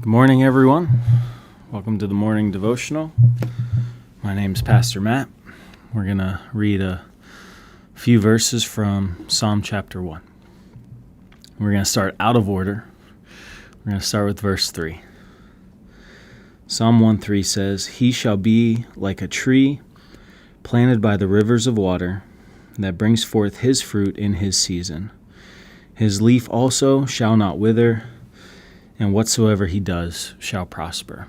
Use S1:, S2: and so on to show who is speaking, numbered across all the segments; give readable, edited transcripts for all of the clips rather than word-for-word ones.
S1: Good morning, everyone. Welcome to the morning devotional. My name's Pastor Matt. We're going to read a few verses from Psalm chapter 1. We're going to start out of order. We're going to start with verse 3. Psalm 1:3 says, "He shall be like a tree planted by the rivers of water, that brings forth his fruit in his season. His leaf also shall not wither, and whatsoever he does shall prosper."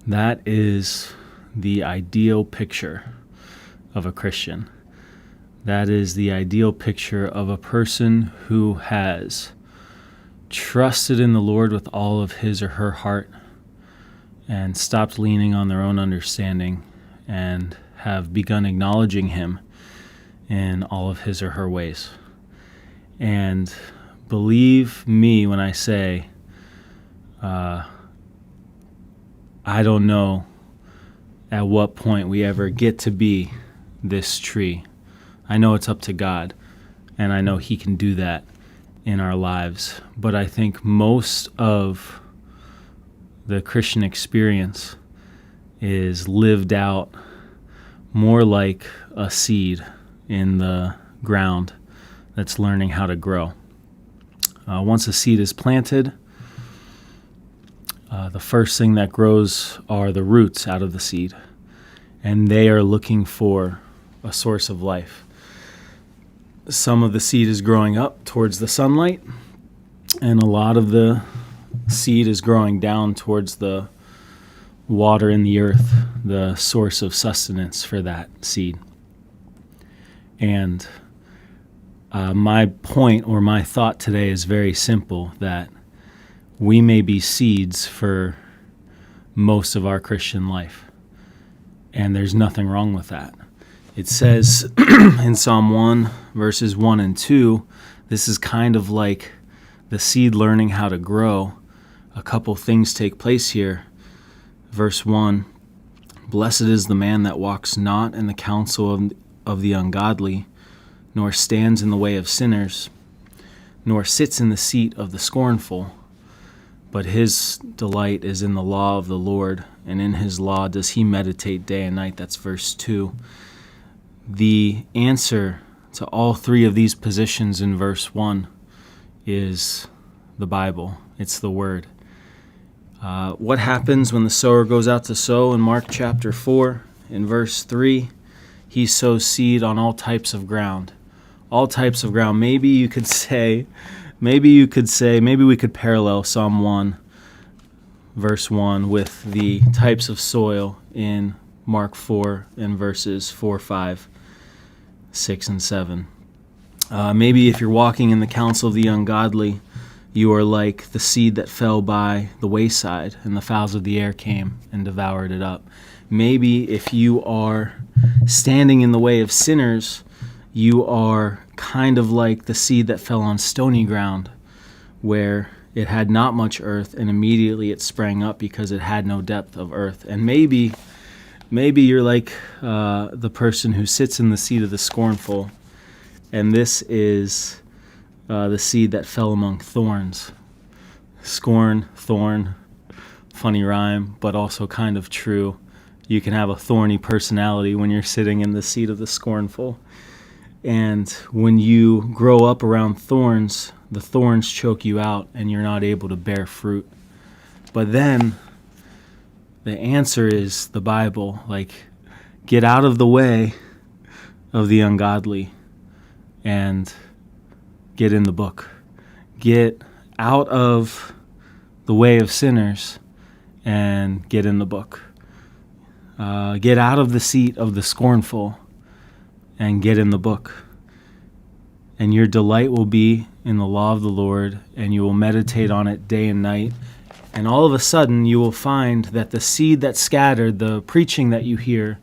S1: That is the ideal picture of a Christian. That is the ideal picture of a person who has trusted in the Lord with all of his or her heart and stopped leaning on their own understanding and have begun acknowledging him in all of his or her ways. And believe me when I say, I don't know at what point we ever get to be this tree. I know it's up to God, and I know He can do that in our lives. But I think most of the Christian experience is lived out more like a seed in the ground that's learning how to grow. Once a seed is planted, the first thing that grows are the roots out of the seed, and they are looking for a source of life. Some of the seed is growing up towards the sunlight, and a lot of the seed is growing down towards the water in the earth, the source of sustenance for that seed. And my point or my thought today is very simple, that we may be seeds for most of our Christian life. And there's nothing wrong with that. It says in Psalm 1, verses 1 and 2, this is kind of like the seed learning how to grow. A couple things take place here. Verse 1, "Blessed is the man that walks not in the counsel of the ungodly, nor stands in the way of sinners, nor sits in the seat of the scornful. But his delight is in the law of the Lord, and in his law does he meditate day and night." That's verse 2. The answer to all three of these positions in verse 1 is the Bible. It's the Word. What happens when the sower goes out to sow in Mark chapter 4? In verse 3, he sows seed on all types of ground. All types of ground. Maybe we could parallel Psalm 1, verse 1 with the types of soil in Mark 4 and verses 4, 5, 6, and 7. Maybe if you're walking in the counsel of the ungodly, you are like the seed that fell by the wayside, and the fowls of the air came and devoured it up. Maybe if you are standing in the way of sinners, you are kind of like the seed that fell on stony ground, where it had not much earth, and immediately it sprang up because it had no depth of earth. And maybe you're like the person who sits in the seat of the scornful, and this is the seed that fell among thorns. Scorn, thorn, funny rhyme, but also kind of true. You can have a thorny personality when you're sitting in the seat of the scornful. And when you grow up around thorns, the thorns choke you out and you're not able to bear fruit. But then the answer is the Bible. Like, get out of the way of the ungodly and get in the book. Get out of the way of sinners and get in the book. Get out of the seat of the scornful and get in the book. And your delight will be in the law of the Lord, and you will meditate on it day and night. And all of a sudden, you will find that the seed that's scattered, the preaching that you hear,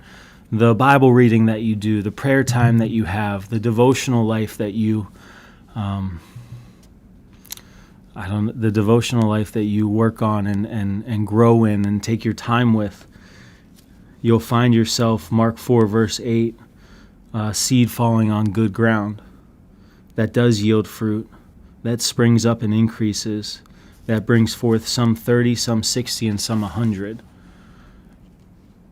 S1: the Bible reading that you do, the prayer time that you have, the devotional life that you, the devotional life that you work on and grow in and take your time with, you'll find yourself, Mark 4, verse 8, seed falling on good ground that does yield fruit, that springs up and increases, that brings forth some 30, some 60, and some 100.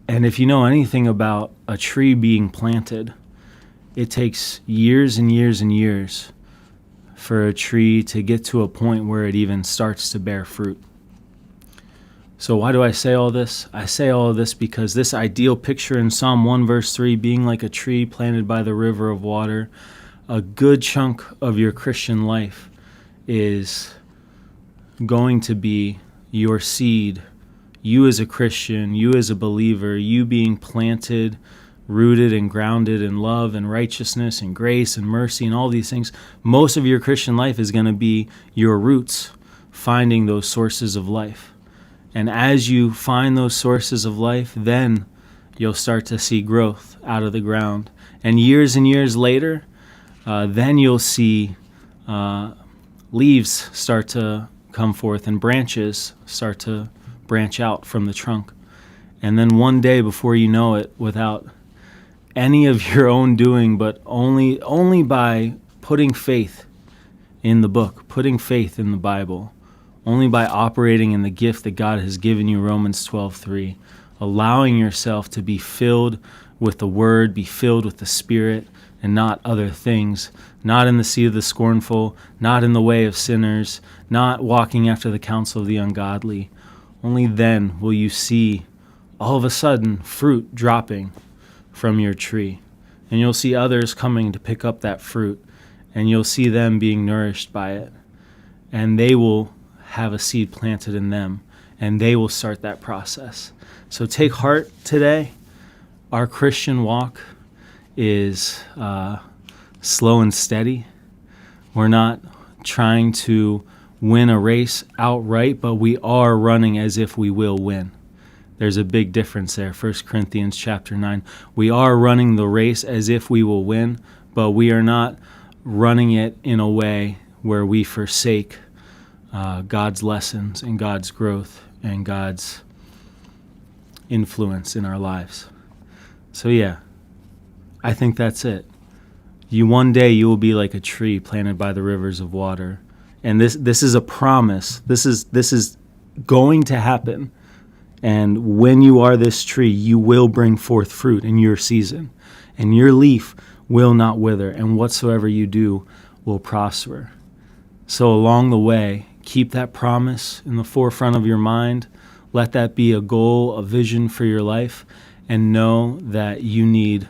S1: And if you know anything about a tree being planted, it takes years and years and years for a tree to get to a point where it even starts to bear fruit. So why do I say all this? I say all of this because this ideal picture in Psalm 1 verse 3, being like a tree planted by the river of water, a good chunk of your Christian life is going to be your seed, you as a Christian, you as a believer, you being planted, rooted and grounded in love and righteousness and grace and mercy and all these things. Most of your Christian life is going to be your roots, finding those sources of life. And as you find those sources of life, then you'll start to see growth out of the ground. And years later, then you'll see leaves start to come forth and branches start to branch out from the trunk. And then one day, before you know it, without any of your own doing, but only by putting faith in the book, putting faith in the Bible, only by operating in the gift that God has given you, Romans 12:3, allowing yourself to be filled with the Word, be filled with the Spirit, and not other things, not in the seat of the scornful, not in the way of sinners, not walking after the counsel of the ungodly. Only then will you see all of a sudden fruit dropping from your tree. And you'll see others coming to pick up that fruit, and you'll see them being nourished by it. And they will have a seed planted in them, and they will start that process. So take heart today. Our Christian walk is slow and steady. We're not trying to win a race outright, but we are running as if we will win. There's a big difference there. 1 Corinthians chapter 9. We are running the race as if we will win, but we are not running it in a way where we forsake God's lessons and God's growth and God's influence in our lives. So yeah, I think that's it. One day you will be like a tree planted by the rivers of water. And this is a promise. This is going to happen. And when you are this tree, you will bring forth fruit in your season. And your leaf will not wither. And whatsoever you do will prosper. So along the way, keep that promise in the forefront of your mind. Let that be a goal, a vision for your life. And know that you need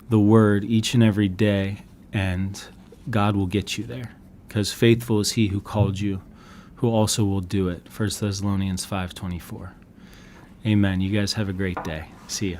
S1: the Word each and every day. And God will get you there. Because faithful is He who called you, who also will do it. 1 Thessalonians 5:24. Amen. You guys have a great day. See ya.